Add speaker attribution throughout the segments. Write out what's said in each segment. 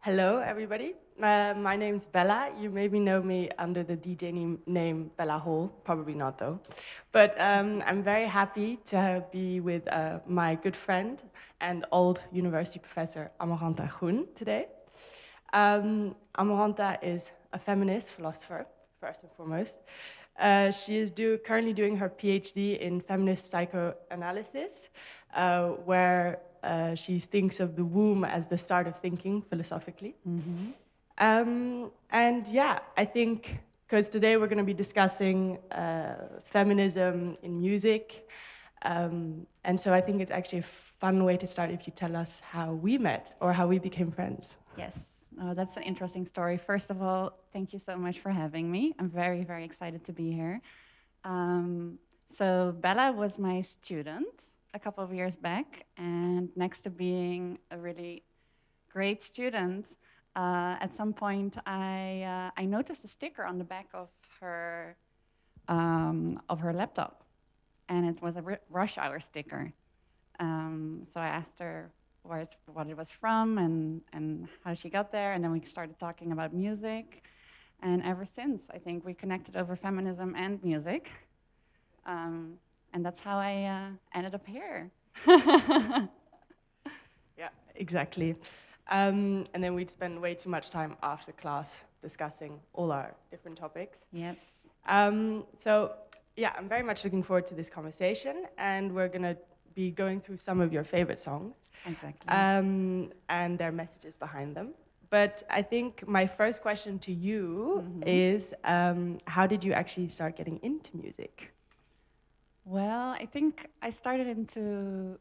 Speaker 1: Hello, everybody. My name's Bella. You maybe know me under the DJ name Bella Hall. Probably not, though. But I'm very happy to be with my good friend and old university professor, Amarantha Groen, today. Amarantha is a feminist philosopher, first and foremost. She is currently doing her PhD in feminist psychoanalysis, where she thinks of the womb as the start of thinking philosophically. And yeah, I think because today we're going to be discussing feminism in music, and so I think it's actually a fun way to start if you tell us how we met or how we became friends.
Speaker 2: Yes, that's an interesting story. First of all, thank you so much for having me. I'm very, very excited to be here. So Bella was my student a couple of years back, and next to being a really great student, at some point I noticed a sticker on the back of her laptop, and it was a rush hour sticker. So I asked her what it was from and how she got there, and then we started talking about music. And ever since, I think we connected over feminism and music. And that's how I ended up here.
Speaker 1: Yeah, exactly. And then we'd spend way too much time after class discussing all our different topics.
Speaker 2: Yes.
Speaker 1: So yeah, I'm very much looking forward to this conversation, and we're gonna be going through some of your favorite songs.
Speaker 2: Exactly.
Speaker 1: And their messages behind them. But I think my first question to you is, how did you actually start getting into music?
Speaker 2: Well, I think I started into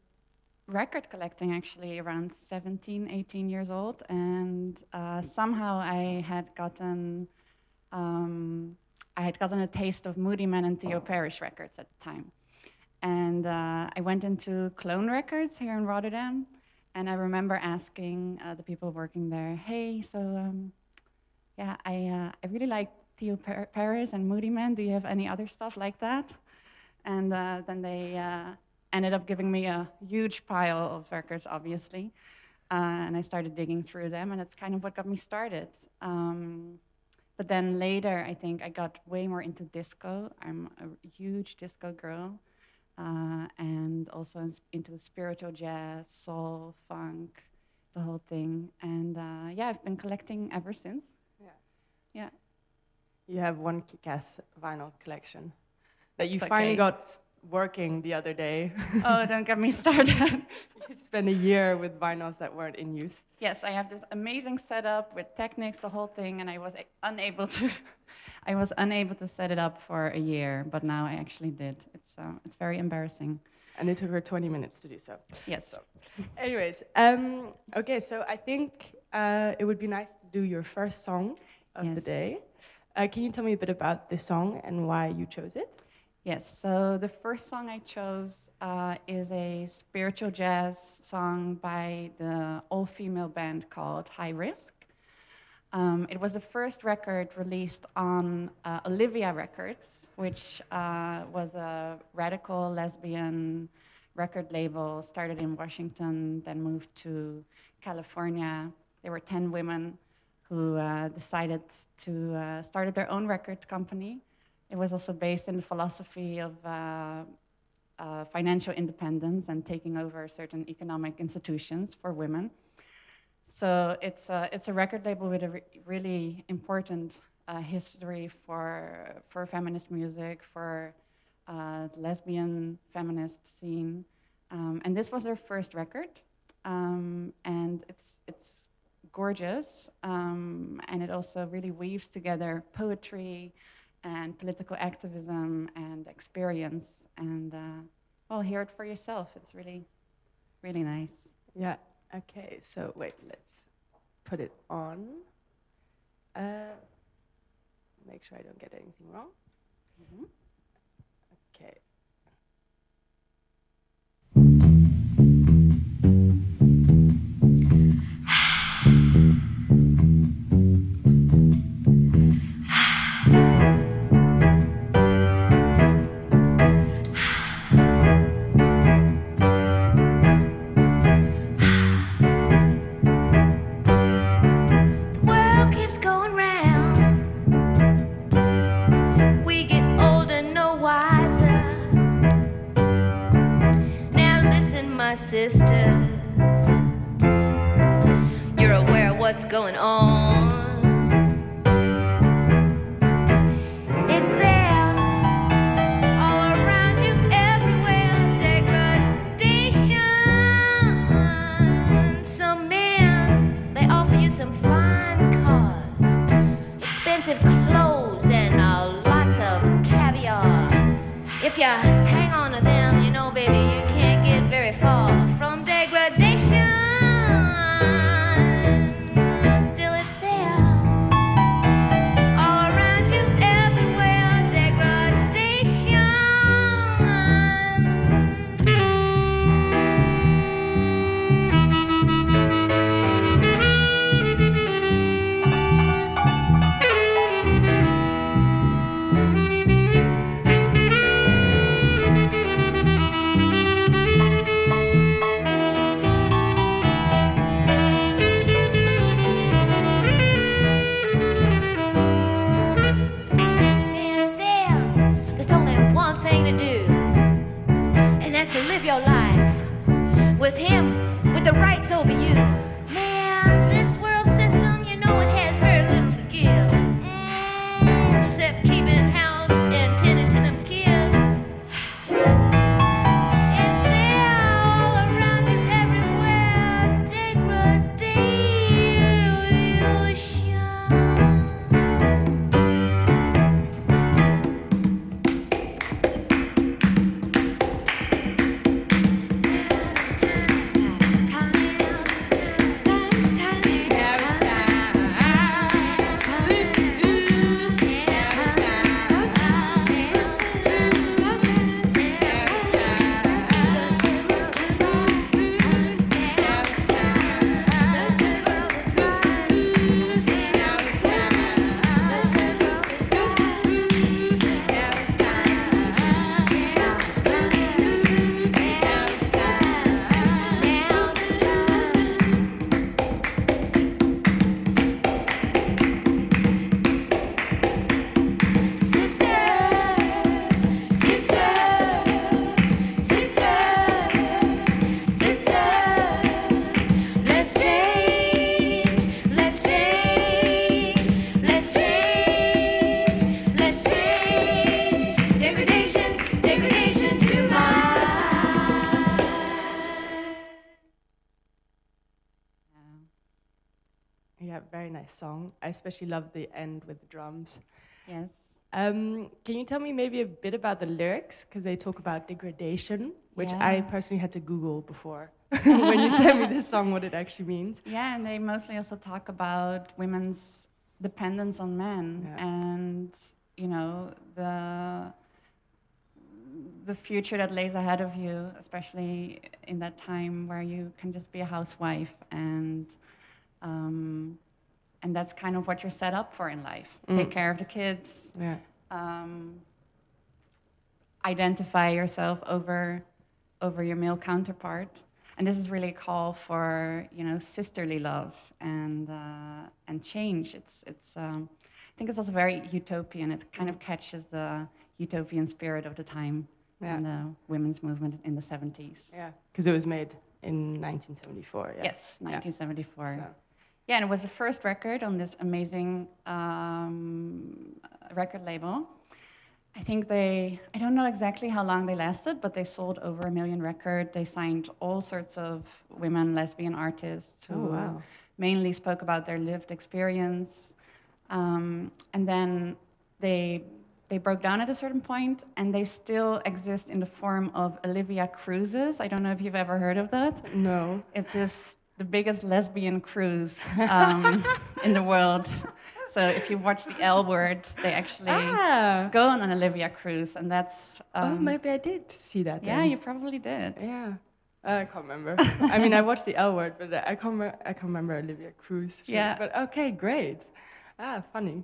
Speaker 2: record collecting actually around 17, 18 years old, and somehow I had gotten a taste of Moody Man and Theo Parrish records at the time. And I went into Clone Records here in Rotterdam, and I remember asking the people working there, "Hey, so yeah, I really like Theo Paris and Moody Man. Do you have any other stuff like that?" And then they ended up giving me a huge pile of records, obviously, and I started digging through them, and that's kind of what got me started. But then later, I think I got way more into disco. I'm a huge disco girl. And also into spiritual jazz, soul, funk, the whole thing. And yeah, I've been collecting ever since.
Speaker 1: Yeah.
Speaker 2: Yeah.
Speaker 1: You have one kick-ass vinyl collection that you
Speaker 2: It's
Speaker 1: finally
Speaker 2: okay.
Speaker 1: got working the other day.
Speaker 2: Oh, don't get me started.
Speaker 1: You spent a year with vinyls that weren't in use.
Speaker 2: Yes, I have this amazing setup with Technics, the whole thing, and I was unable to. I was unable to set it up for a year, but now I actually did. It's very embarrassing.
Speaker 1: And it took her 20 minutes to do so.
Speaker 2: Yes.
Speaker 1: So, anyways, okay, so I think it would be nice to do your first song of the
Speaker 2: Yes.
Speaker 1: day. Can you tell me a bit about this song and why you chose it?
Speaker 2: Yes, so the first song I chose is a spiritual jazz song by the all-female band called High Risk. It was the first record released on Olivia Records, which was a radical lesbian record label started in Washington, then moved to California. There were 10 women who decided to start their own record company. It was also based in the philosophy of financial independence and taking over certain economic institutions for women. So it's a record label with a really important history for feminist music, for the lesbian feminist scene. And this was their first record. And it's gorgeous. And it also really weaves together poetry and political activism and experience. And well, hear it for yourself. It's really, really nice.
Speaker 1: Yeah, okay, so wait, let's put it on. Make sure I don't get anything wrong. Okay.
Speaker 3: sisters. You're aware of what's going on. It's there, all around you, everywhere. Degradation. Some men, they offer you some fine cars, expensive clothes, and lots of caviar. If you hang on to them, you know, baby, you can't get very far from degradation. Still, it's there, all around you, everywhere. Degradation. Man says there's only one thing to do, and that's to live your life with him, with the rights over you. Man, this world system, you know, it has very little to give, except keeping house and tending to them kids. It's there, all around you, everywhere. Degradation.
Speaker 1: Yeah, very nice song. I especially love the end with the drums.
Speaker 2: Yes.
Speaker 1: Can you tell me maybe a bit about the lyrics? Because they talk about degradation, which I
Speaker 2: Yeah.
Speaker 1: personally had to Google before when you sent me this song, what it actually means.
Speaker 2: Yeah, and they mostly also talk about women's dependence on men
Speaker 1: Yeah.
Speaker 2: and, you know, the future that lays ahead of you, especially in that time where you can just be a housewife and that's kind of what you're set up for in life. Take care of the kids,
Speaker 1: Yeah.
Speaker 2: identify yourself over your male counterpart. And this is really a call for, you know, sisterly love and change. I think it's also very utopian. It kind of catches the utopian spirit of the time and the women's movement in the 70s.
Speaker 1: Yeah, because it was made in 1974. Yeah.
Speaker 2: Yes, 1974.
Speaker 1: So.
Speaker 2: Yeah, and it was the first record on this amazing record label. I think I don't know exactly how long they lasted, but they sold over 1 million records. They signed all sorts of women, lesbian artists who mainly spoke about their lived experience. And then they broke down at a certain point, and they still exist in the form of Olivia cruises. I don't know if you've ever heard of that.
Speaker 1: No.
Speaker 2: It's just the biggest lesbian cruise in the world. So if you watch the L Word, they actually go on an Olivia cruise, and that's...
Speaker 1: maybe I did see that then.
Speaker 2: Yeah, you probably did.
Speaker 1: Yeah. I can't remember. I mean, I watched the L Word, but I can't remember Olivia Cruz.
Speaker 2: Yeah.
Speaker 1: But okay, great. Funny.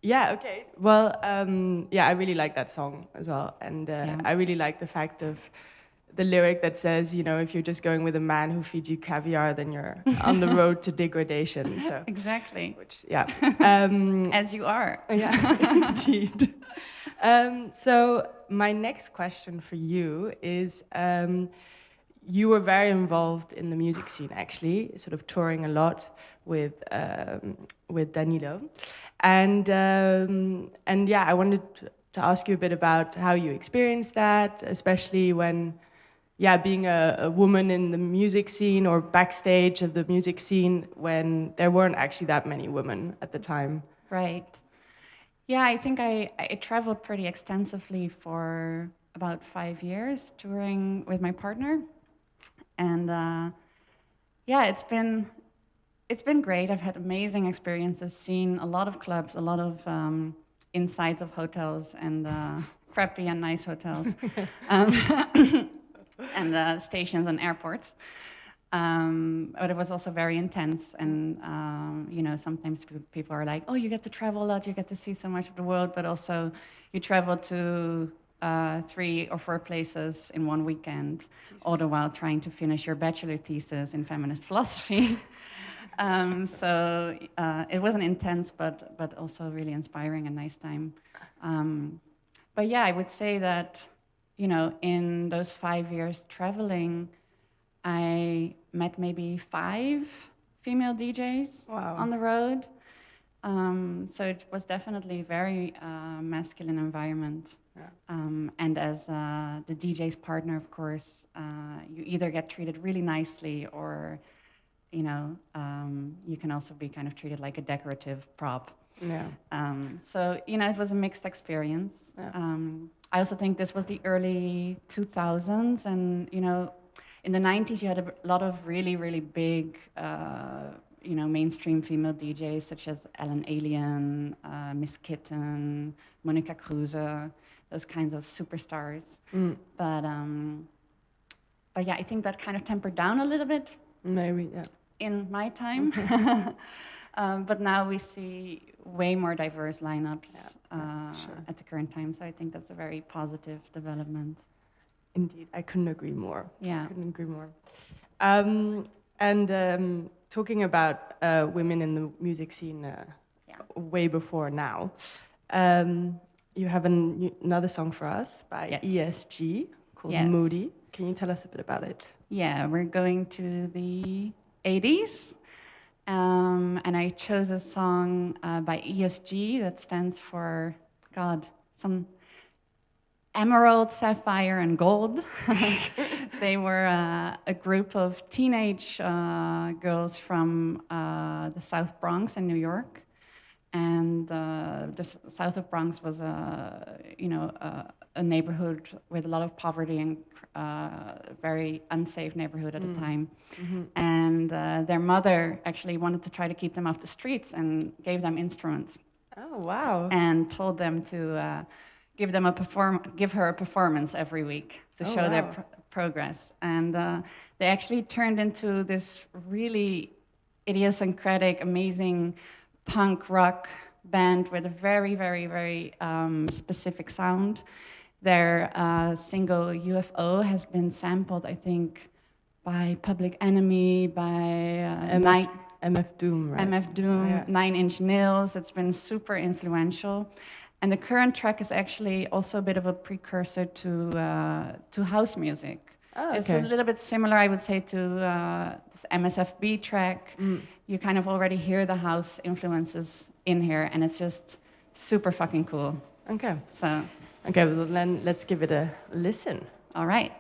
Speaker 1: Yeah, okay. Well, I really like that song as well. And I really like the fact of the lyric that says, you know, if you're just going with a man who feeds you caviar, then you're on the road to degradation. So
Speaker 2: Exactly.
Speaker 1: Which, yeah.
Speaker 2: As you are.
Speaker 1: Yeah, indeed. So my next question for you is, you were very involved in the music scene, actually, sort of touring a lot with Danilo, and yeah, I wanted to ask you a bit about how you experienced that, especially when, yeah, being a woman in the music scene or backstage of the music scene when there weren't actually that many women at the time.
Speaker 2: Right. Yeah, I think I traveled pretty extensively for about 5 years touring with my partner. And yeah, it's been great. I've had amazing experiences, seen a lot of clubs, a lot of insides of hotels and crappy and nice hotels, um, and stations and airports. But it was also very intense, and you know, sometimes people are like, "Oh, you get to travel a lot, you get to see so much of the world," but also you travel to 3 or 4 places in one weekend, all the while trying to finish your bachelor thesis in feminist philosophy. So it was an intense, but also really inspiring and nice time. But yeah, I would say that, you know, in those 5 years traveling, I met maybe 5 female DJs
Speaker 1: Wow.
Speaker 2: on the road. So it was definitely a very masculine environment.
Speaker 1: Yeah.
Speaker 2: And as the DJ's partner, of course, you either get treated really nicely or, you know, you can also be kind of treated like a decorative prop.
Speaker 1: Yeah.
Speaker 2: So, you know, it was a mixed experience.
Speaker 1: Yeah.
Speaker 2: I also think this was the early 2000s, and, you know, in the 90s, you had a lot of really, really big, you know, mainstream female DJs such as Ellen Alien, Miss Kitten, Monica Kruse, those kinds of superstars. But yeah, I think that kind of tempered down a little bit
Speaker 1: Maybe, yeah.
Speaker 2: in my time. But now we see way more diverse lineups
Speaker 1: sure.
Speaker 2: at the current time. So I think that's a very positive development.
Speaker 1: Indeed, I couldn't agree more.
Speaker 2: Yeah.
Speaker 1: I couldn't agree more. Talking about women in the music scene way before now, you have another song for us by ESG called Moody. Can you tell us a bit about it?
Speaker 2: Yeah, we're going to the 80s. And I chose a song by ESG that stands for, God, some emerald, sapphire, and gold. They were a group of teenage girls from the South Bronx in New York. And the South of Bronx was a neighborhood with a lot of poverty and very unsafe neighborhood at the time. Mm-hmm. And their mother actually wanted to try to keep them off the streets and gave them instruments.
Speaker 1: Oh, wow.
Speaker 2: And told them to give her a performance every week to show their progress. And they actually turned into this really idiosyncratic, amazing punk rock band with a very, very, very specific sound. Their single UFO has been sampled, I think, by Public Enemy, by
Speaker 1: MF Doom, right?
Speaker 2: MF Doom, 9 Inch Nails. It's been super influential. And the current track is actually also a bit of a precursor to house music.
Speaker 1: Oh, okay.
Speaker 2: It's a little bit similar, I would say, to this MSFB track. You kind of already hear the house influences in here, and it's just super fucking cool.
Speaker 1: Okay.
Speaker 2: So.
Speaker 1: Okay, well then let's give it a listen.
Speaker 2: All right.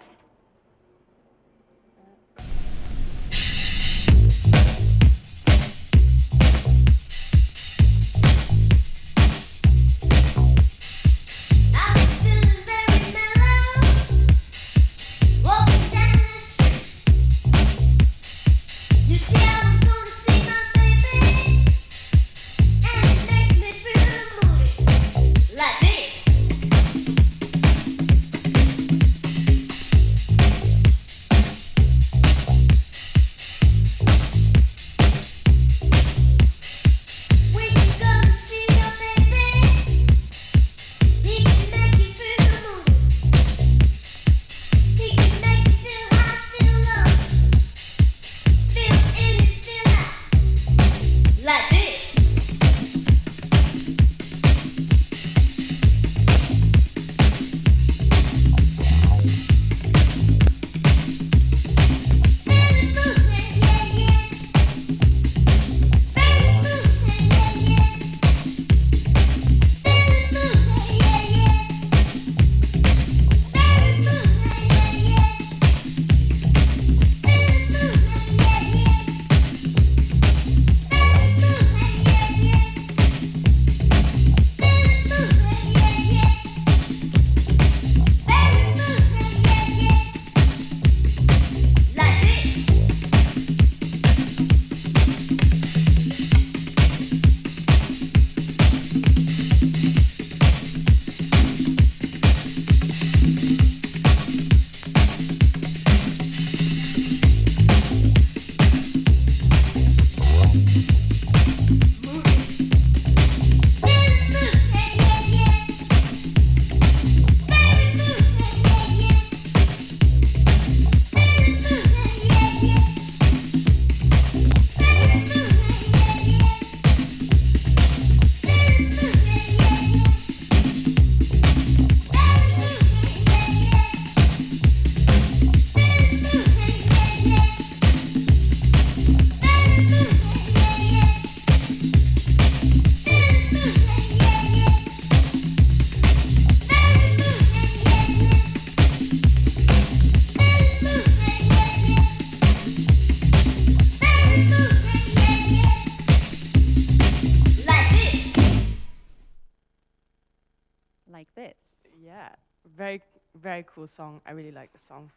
Speaker 2: Like this.
Speaker 1: Yeah, very, very cool song. I really like the song.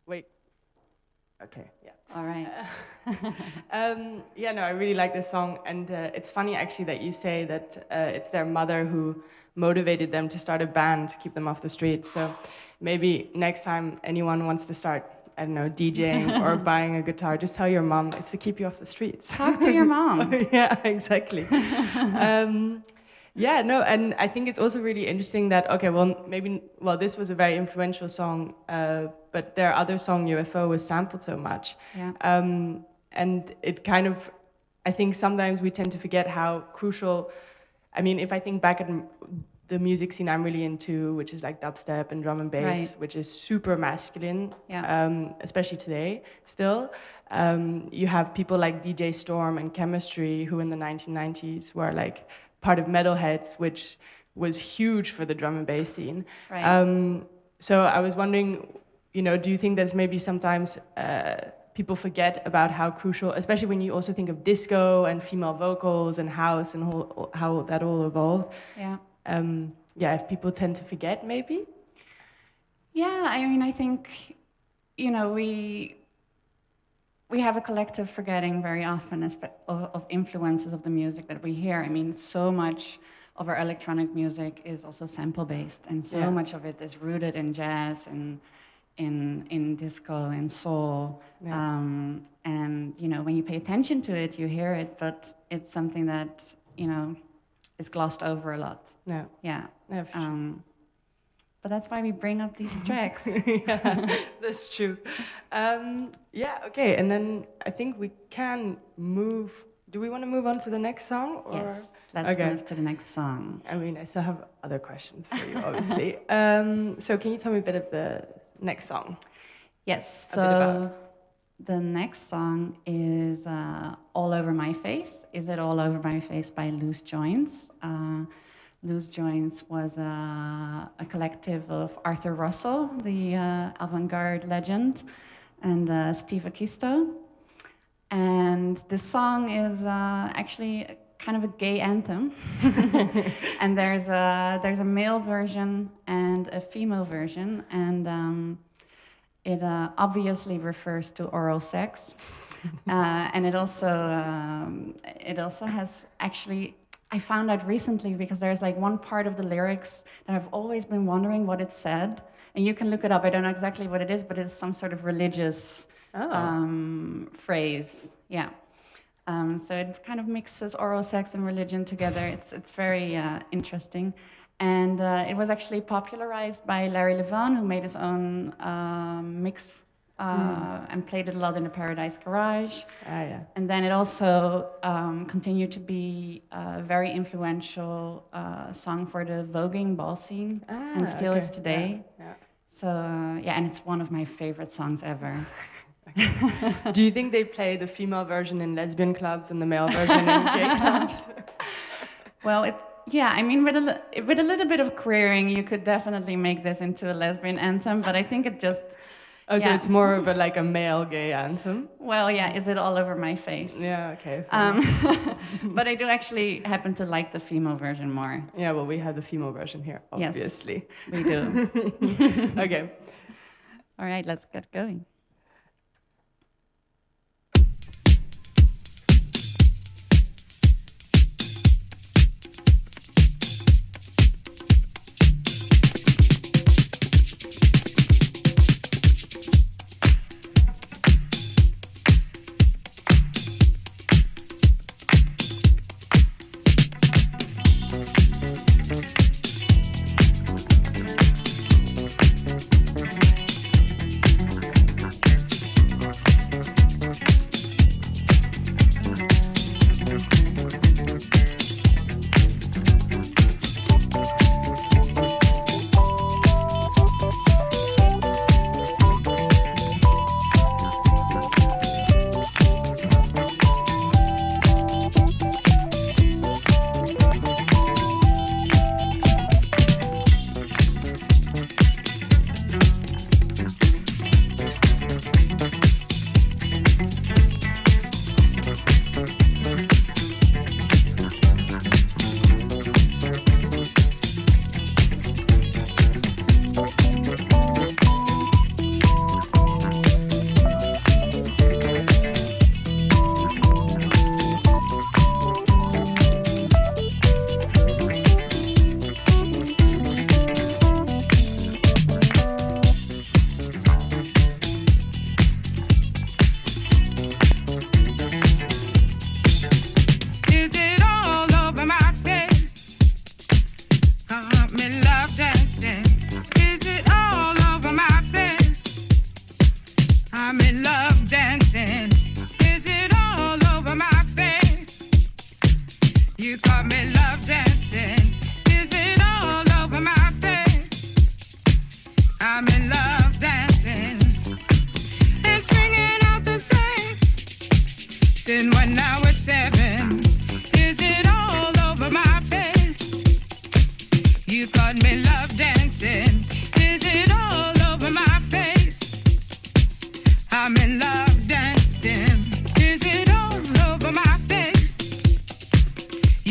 Speaker 1: Wait. Okay, yeah.
Speaker 2: All right.
Speaker 1: Yeah, no, I really like this song, and it's funny actually that you say that it's their mother who motivated them to start a band to keep them off the streets. So maybe next time anyone wants to start, I don't know, DJing or buying a guitar, just tell your mom it's to keep you off the streets.
Speaker 2: Talk to your mom.
Speaker 1: Yeah, exactly. Yeah, no, and I think it's also really interesting that, okay, well, this was a very influential song, but their other song, UFO, was sampled so much.
Speaker 2: Yeah.
Speaker 1: And it kind of, I think sometimes we tend to forget how crucial, I mean, if I think back at the music scene I'm really into, which is like dubstep and drum and bass,
Speaker 2: Right.
Speaker 1: which is super masculine,
Speaker 2: Yeah.
Speaker 1: especially today still. You have people like DJ Storm and Chemistry, who in the 1990s were like part of Metalheads, which was huge for the drum and bass scene.
Speaker 2: Right.
Speaker 1: So I was wondering, do you think there's maybe sometimes people forget about how crucial, especially when you also think of disco and female vocals and house and how that all evolved?
Speaker 2: Yeah.
Speaker 1: Yeah, if people tend to forget, maybe?
Speaker 2: Yeah, I mean, I think, we have a collective forgetting very often of influences of the music that we hear. I mean, so much of our electronic music is also sample-based, and so much of it is rooted in jazz and in disco and soul.
Speaker 1: Yeah.
Speaker 2: And, when you pay attention to it, you hear it, but it's something that, is glossed over a lot.
Speaker 1: No.
Speaker 2: Yeah.
Speaker 1: No, for sure.
Speaker 2: But that's why we bring up these tracks.
Speaker 1: Yeah, that's true. Yeah, okay, and then I think we can move. Do we want to move on to the next song? Or?
Speaker 2: Yes, let's move to the next song.
Speaker 1: I mean, I still have other questions for you, obviously. So can you tell me a bit of the next song?
Speaker 2: Yes,
Speaker 1: A bit about.
Speaker 2: The next song is All Over My Face. Is It All Over My Face by Loose Joints. Loose Joints was a collective of Arthur Russell, the avant-garde legend, and Steve Akisto. And this song is actually kind of a gay anthem. And there's a male version and a female version, and it obviously refers to oral sex. And it also has actually, I found out recently because there's like one part of the lyrics that I've always been wondering what it said. And you can look it up. I don't know exactly what it is, but it's some sort of religious phrase. Yeah. So it kind of mixes oral sex and religion together. It's very interesting. And it was actually popularized by Larry Levon, who made his own mix and played it a lot in the Paradise Garage.
Speaker 1: Yeah.
Speaker 2: And then it also continued to be a very influential song for the voguing ball scene, and still is today.
Speaker 1: Yeah.
Speaker 2: So yeah, and it's one of my favorite songs ever.
Speaker 1: Do you think they play the female version in lesbian clubs and the male version in gay clubs?
Speaker 2: Well, yeah, I mean, with a little bit of queering, you could definitely make this into a lesbian anthem, but I think it just...
Speaker 1: Oh, so it's more of a male gay anthem?
Speaker 2: Well, yeah, Is It All Over My Face?
Speaker 1: Yeah, okay.
Speaker 2: But I do actually happen to like the female version more.
Speaker 1: Yeah, well, we have the female version here, obviously.
Speaker 2: Yes, we do.
Speaker 1: Okay.
Speaker 2: All right, let's get going.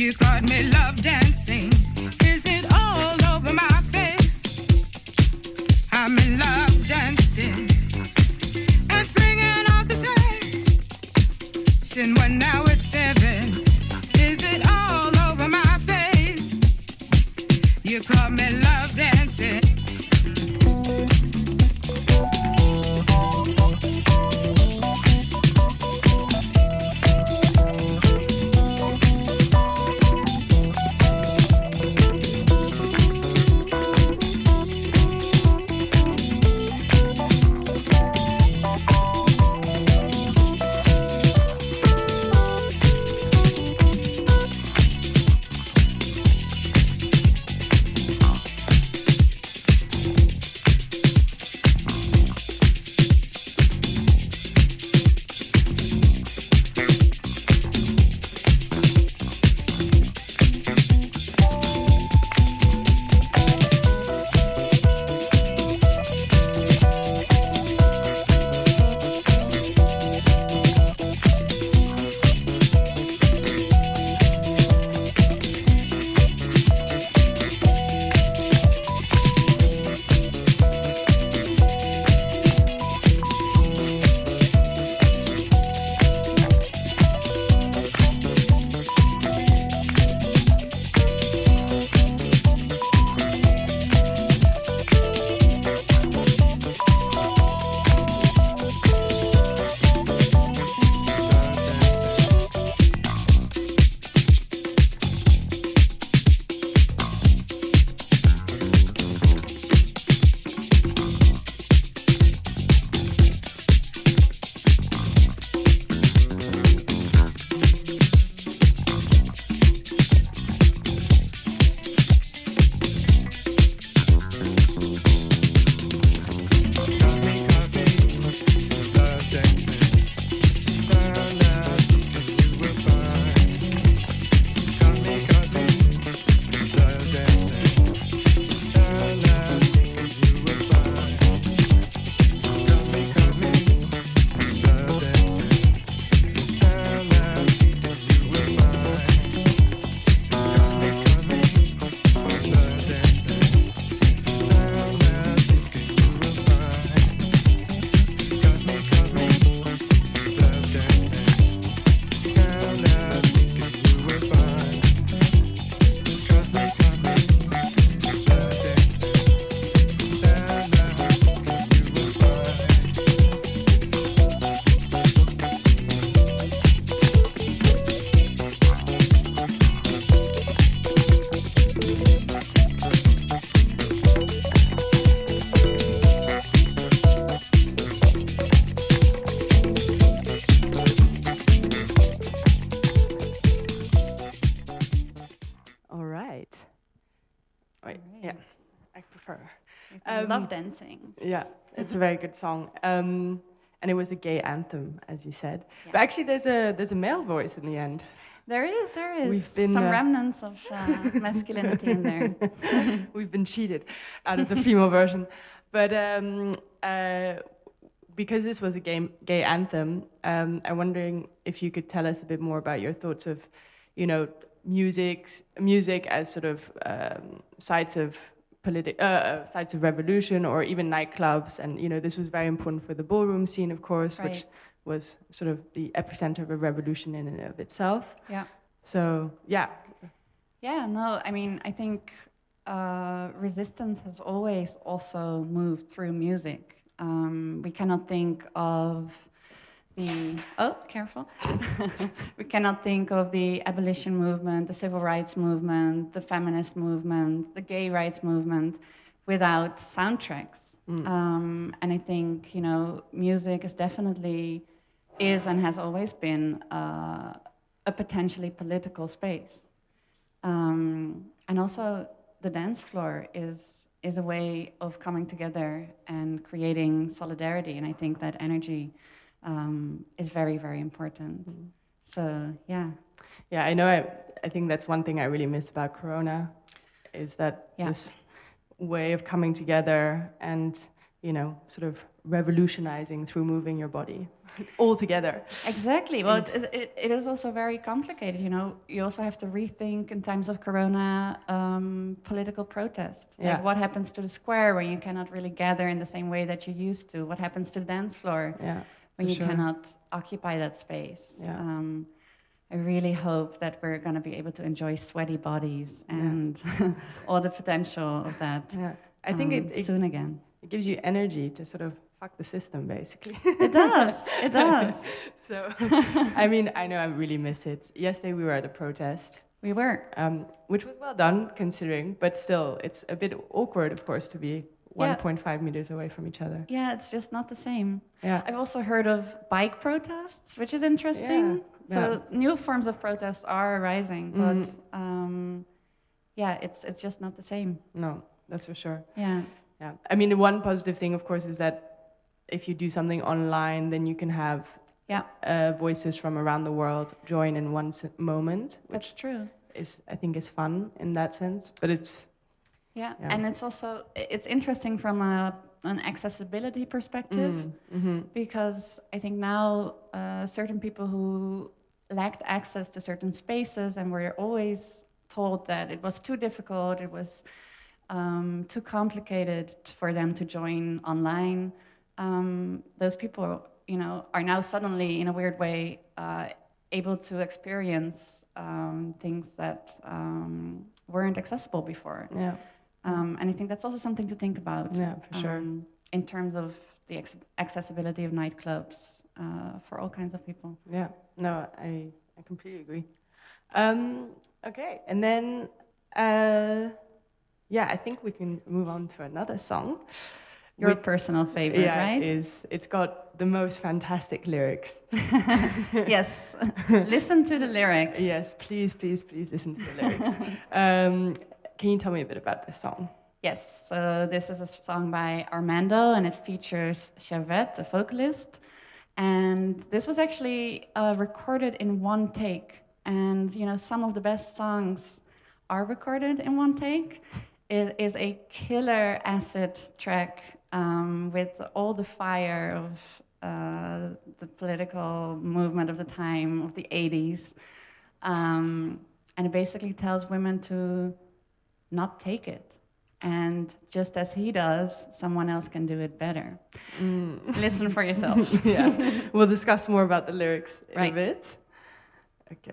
Speaker 4: You caught me love dancing. Is it all over my face? I'm in love dancing and springing off the stage. Sin one, now it's 7. Is it all over my face? You caught me love dancing.
Speaker 2: Love dancing.
Speaker 1: Yeah, it's a very good song. And it was a gay anthem, as you said.
Speaker 2: Yeah.
Speaker 1: But actually, there's a male voice in the end.
Speaker 2: There is
Speaker 1: We've been,
Speaker 2: some remnants of masculinity in there.
Speaker 1: We've been cheated out of the female version. But because this was a gay anthem, I'm wondering if you could tell us a bit more about your thoughts of, music as sort of sites of sites of revolution, or even nightclubs. And this was very important for the ballroom scene, of course,
Speaker 2: Right.
Speaker 1: which was sort of the epicenter of a revolution in and of itself.
Speaker 2: Yeah.
Speaker 1: So yeah.
Speaker 2: Yeah, no, I mean, I think resistance has always also moved through music. We cannot think of careful. We cannot think of the abolition movement, the civil rights movement, the feminist movement, the gay rights movement without soundtracks. And I think, music is definitely and has always been a potentially political space. And also the dance floor is a way of coming together and creating solidarity. And I think that energy is very, very important. So, yeah.
Speaker 1: Yeah, I know. I think that's one thing I really miss about Corona, is that this way of coming together and, sort of revolutionizing through moving your body all together.
Speaker 2: Exactly. Well, it is also very complicated. You know, you also have to rethink in times of Corona political protest.
Speaker 1: Yeah.
Speaker 2: Like, what happens to the square when you cannot really gather in the same way that you used to? What happens to the dance floor
Speaker 1: Yeah,
Speaker 2: when
Speaker 1: for
Speaker 2: you
Speaker 1: sure.
Speaker 2: cannot occupy that space?
Speaker 1: Yeah.
Speaker 2: I really hope that we're going to be able to enjoy sweaty bodies and all the potential of that
Speaker 1: Yeah, I think it
Speaker 2: soon again.
Speaker 1: it gives you energy to sort of fuck the system, basically.
Speaker 2: It does. It does.
Speaker 1: So, I mean, I know I really miss it. Yesterday we were at a protest,
Speaker 2: We were.
Speaker 1: which was well done considering, but still, it's a bit awkward, of course, to be
Speaker 2: Yeah.
Speaker 1: 1.5 meters away from each other.
Speaker 2: Yeah, it's just not the same.
Speaker 1: Yeah.
Speaker 2: I've also heard of bike protests, which is interesting.
Speaker 1: Yeah,
Speaker 2: So new forms of protests are arising, but yeah, it's just not the same.
Speaker 1: No, that's for sure.
Speaker 2: Yeah.
Speaker 1: Yeah. I mean, the one positive thing, of course, is that if you do something online, then you can have
Speaker 2: Yeah,
Speaker 1: voices from around the world join in one moment, which
Speaker 2: that's true.
Speaker 1: I think is fun in that sense. But it's
Speaker 2: Yeah.
Speaker 1: Yeah.
Speaker 2: And it's also it's interesting from an accessibility perspective because I think now certain people who lacked access to certain spaces and were always told that it was too difficult, it was too complicated for them to join online. Those people, you know, are now suddenly, in a weird way, able to experience things that weren't accessible before.
Speaker 1: yeah.
Speaker 2: And I think that's also something to think about.
Speaker 1: Yeah, for sure.
Speaker 2: In terms of the accessibility of nightclubs for all kinds of people.
Speaker 1: Yeah, no, I completely agree. Okay, and then, I think we can move on to another song.
Speaker 2: Your personal favorite, right?
Speaker 1: It's got the most fantastic lyrics.
Speaker 2: Yes, listen to the lyrics.
Speaker 1: Yes, please listen to the lyrics. Can you tell me a bit about this song?
Speaker 2: Yes, so this is a song by Armando, and it features Chavette, a vocalist. And this was actually recorded in one take. And, you know, some of the best songs are recorded in one take. It is a killer acid track with all the fire of the political movement of the time, of the 80s. And it basically tells women to not take it. And just as he does, someone else can do it better. Listen for yourself.
Speaker 1: Yeah, we'll discuss more about the lyrics in
Speaker 2: Right.
Speaker 1: a bit. Okay.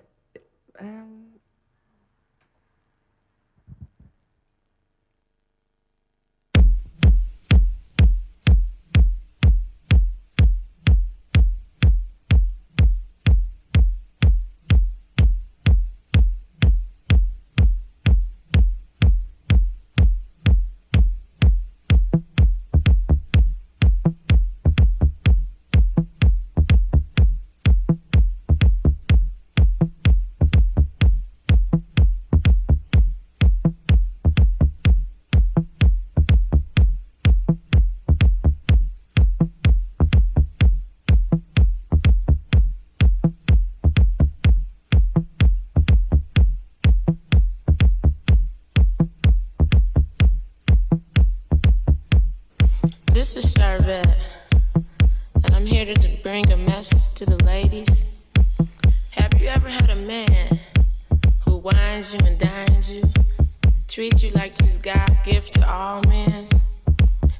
Speaker 5: This is Charlotte, and I'm here to bring a message to the ladies. Have you ever had a man who wines you and dines you, treats you like he's God's gift to all men,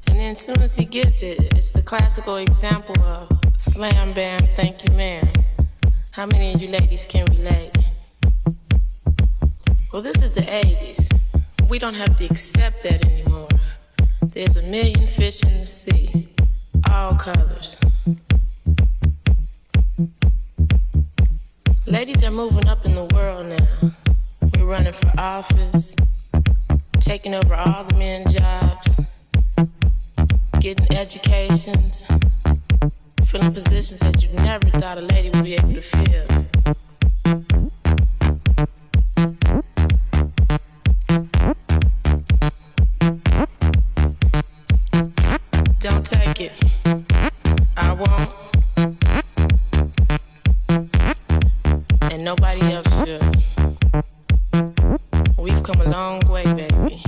Speaker 5: and then as soon as he gets it, it's the classical example of slam bam, thank you ma'am. How many of you ladies can relate? Well, this is the 80s. We don't have to accept that anymore. There's a million fish in the sea, all colors. Ladies are moving up in the world now. We're running for office, taking over all the men's jobs, getting educations, filling positions that you never thought a lady would be able to fill. Don't take it. I won't. And nobody else should. We've come a long way, baby.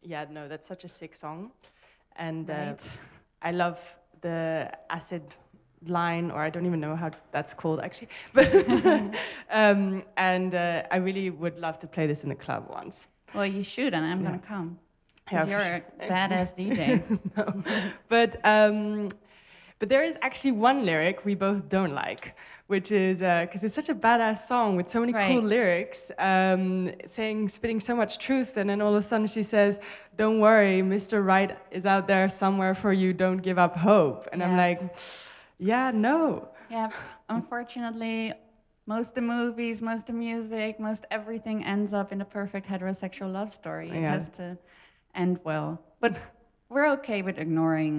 Speaker 1: Yeah, no, that's such a sick song. And
Speaker 2: Right.
Speaker 1: I love the acid line, or I don't even know how that's called actually. But I really would love to play this in a club once.
Speaker 2: Well, you should, and I'm gonna come. Because
Speaker 1: Yeah, for
Speaker 2: you're a badass DJ.
Speaker 1: No. But there is actually one lyric we both don't like, which is because it's such a badass song with so many cool
Speaker 2: Right.
Speaker 1: lyrics, spitting so much truth, and then all of a sudden she says, "Don't worry, Mr. Right is out there somewhere for you. Don't give up hope." And I'm
Speaker 2: Yeah.
Speaker 1: like, yeah, no.
Speaker 2: Yeah, unfortunately, most of the movies, most of the music, most everything ends up in a perfect heterosexual love story. It
Speaker 1: Yeah.
Speaker 2: has to end well. But we're okay with ignoring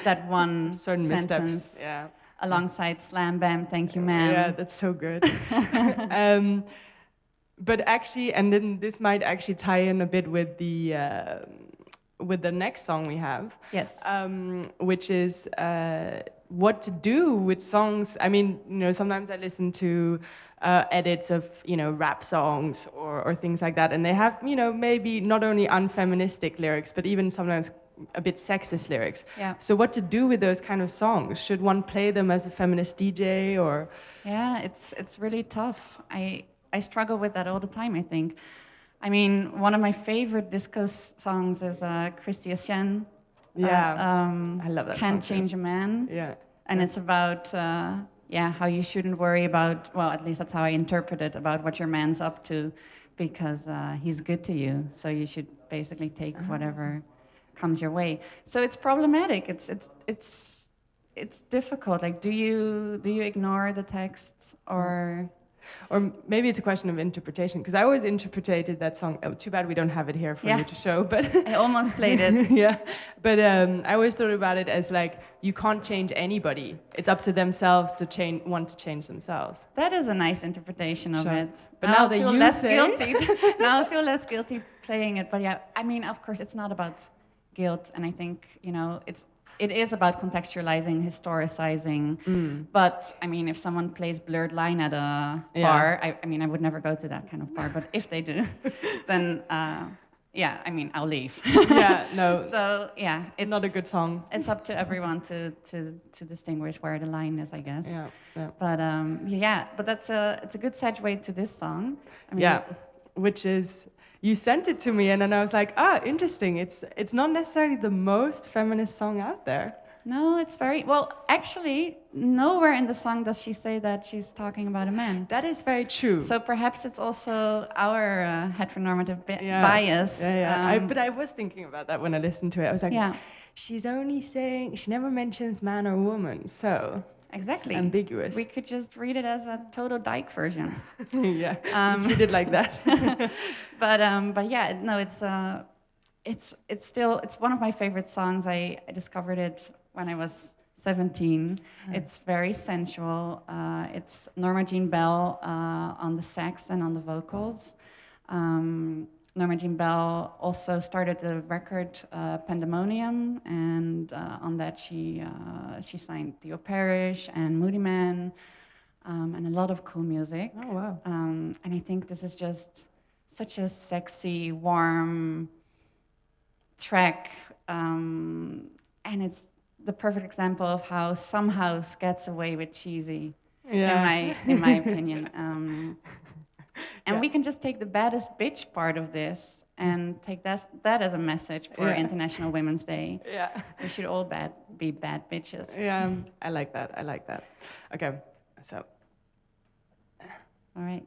Speaker 2: that one
Speaker 1: Certain
Speaker 2: sentence
Speaker 1: missteps. Yeah.
Speaker 2: alongside slam bam, thank you, ma'am.
Speaker 1: Yeah, that's so good. But actually, and then this might actually tie in a bit with the next song we have.
Speaker 2: Yes.
Speaker 1: Which is what to do with songs. I mean, sometimes I listen to edits of, rap songs or things like that, and they have, maybe not only unfeministic lyrics, but even sometimes a bit sexist lyrics.
Speaker 2: Yeah.
Speaker 1: So what to do with those kind of songs? Should one play them as a feminist DJ or?
Speaker 2: Yeah, it's really tough. I struggle with that all the time, I think. I mean, one of my favorite disco songs is Christy Etienne.
Speaker 1: Yeah, I love that
Speaker 2: Can't
Speaker 1: song too.
Speaker 2: Change a Man.
Speaker 1: Yeah.
Speaker 2: And it's about, how you shouldn't worry about, well, at least that's how I interpret it, about what your man's up to, because he's good to you. So you should basically take whatever comes your way. So it's problematic. It's difficult. Like, do you ignore the text or?
Speaker 1: Or maybe it's a question of interpretation, because I always interpreted that song. Oh, too bad we don't have it here for you to show, but
Speaker 2: I almost played it.
Speaker 1: yeah, but I always thought about it as like, you can't change anybody. It's up to themselves to want to change themselves.
Speaker 2: That is a nice interpretation of it.
Speaker 1: But now that
Speaker 2: I feel
Speaker 1: you
Speaker 2: less
Speaker 1: say
Speaker 2: guilty. Now I feel less guilty playing it. But yeah, I mean, of course, it's not about guilt, and I think it is about contextualizing, historicizing. But I mean, if someone plays Blurred Line at a bar, I mean, I would never go to that kind of bar. But if they do, then I mean, I'll leave.
Speaker 1: Yeah, no.
Speaker 2: So yeah, it's
Speaker 1: not a good song.
Speaker 2: It's up to everyone to distinguish where the line is, I guess.
Speaker 1: Yeah.
Speaker 2: But it's a good segue to this song. I mean,
Speaker 1: yeah, which is. You sent it to me, and then I was like, interesting. It's not necessarily the most feminist song out there.
Speaker 2: No, it's very... Well, actually, nowhere in the song does she say that she's talking about a man.
Speaker 1: That is very true.
Speaker 2: So perhaps it's also our heteronormative bias.
Speaker 1: Yeah. But I was thinking about that when I listened to it. I was like, she's only saying... She never mentions man or woman, so...
Speaker 2: Exactly.
Speaker 1: It's ambiguous.
Speaker 2: We could just read it as a Toto Dyke version.
Speaker 1: Yeah, let's read it like that.
Speaker 2: but yeah, no, it's still one of my favorite songs. I discovered it when I was 17. It's very sensual. It's Norma Jean Bell on the sax and on the vocals. Norma Jean Bell also started the record Pandemonium, and on that she signed Theo Parrish and Moody Man, and a lot of cool music.
Speaker 1: Oh, wow.
Speaker 2: And I think this is just such a sexy, warm track, and it's the perfect example of how some house gets away with cheesy, in my opinion. And we can just take the baddest bitch part of this and take that as a message for International Women's Day.
Speaker 1: Yeah.
Speaker 2: We should all be bad bitches.
Speaker 1: Yeah, I like that. Okay, so.
Speaker 2: All right.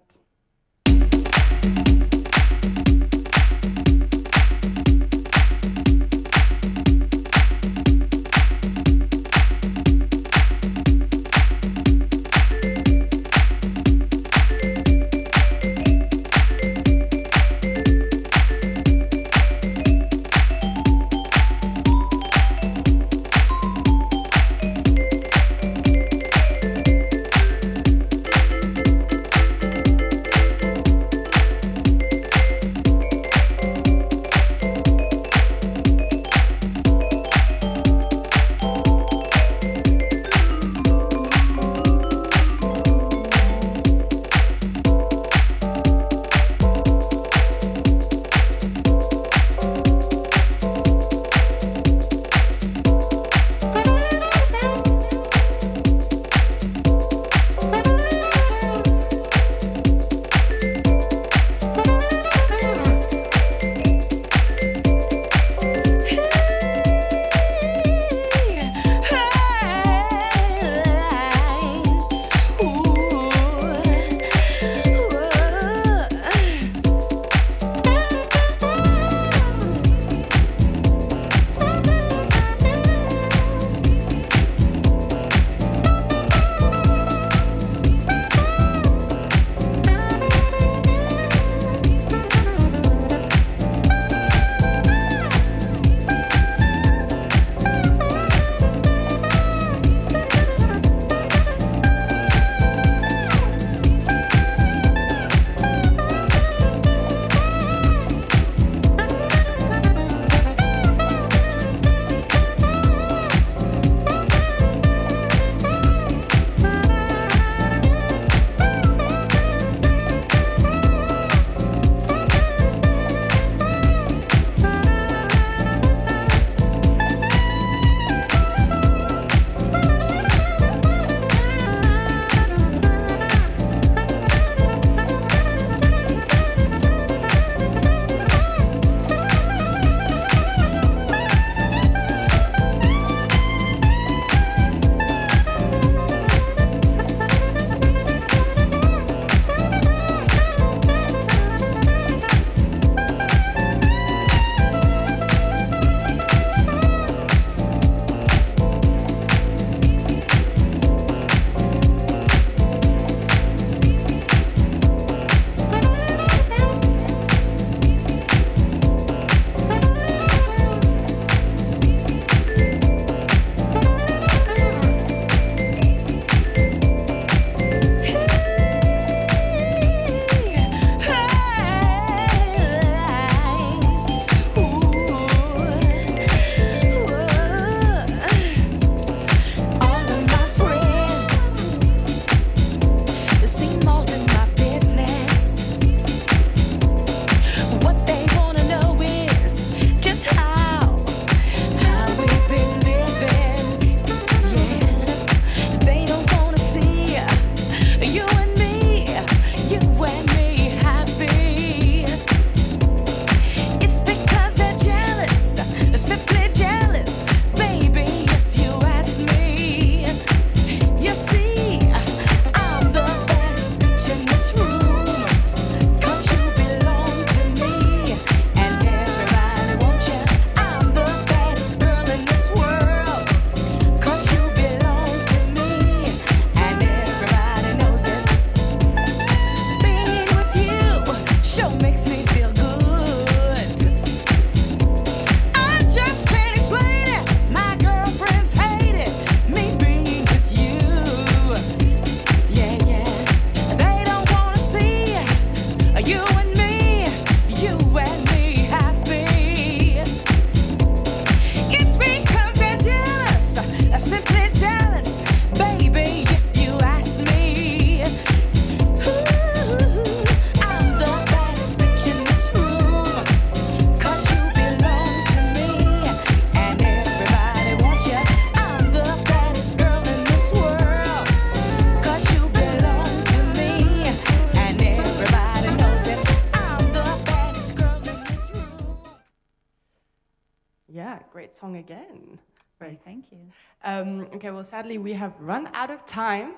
Speaker 1: song again.
Speaker 2: Right, thank you.
Speaker 1: Okay, well, sadly, we have run out of time.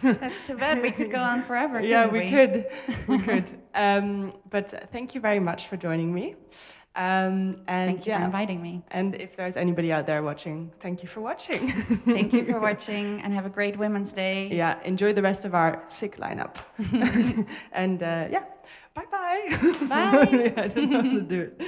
Speaker 2: That's too bad. We could go on forever.
Speaker 1: Yeah,
Speaker 2: couldn't
Speaker 1: we could. We could. But thank you very much for joining me. And
Speaker 2: Thank you
Speaker 1: yeah,
Speaker 2: for inviting me.
Speaker 1: and if there's anybody out there watching, thank you for watching.
Speaker 2: Thank you for watching, and have a great Women's Day.
Speaker 1: Yeah, enjoy the rest of our sick lineup. And yeah, bye-bye.
Speaker 2: Bye.
Speaker 1: Yeah, I don't know how to do it.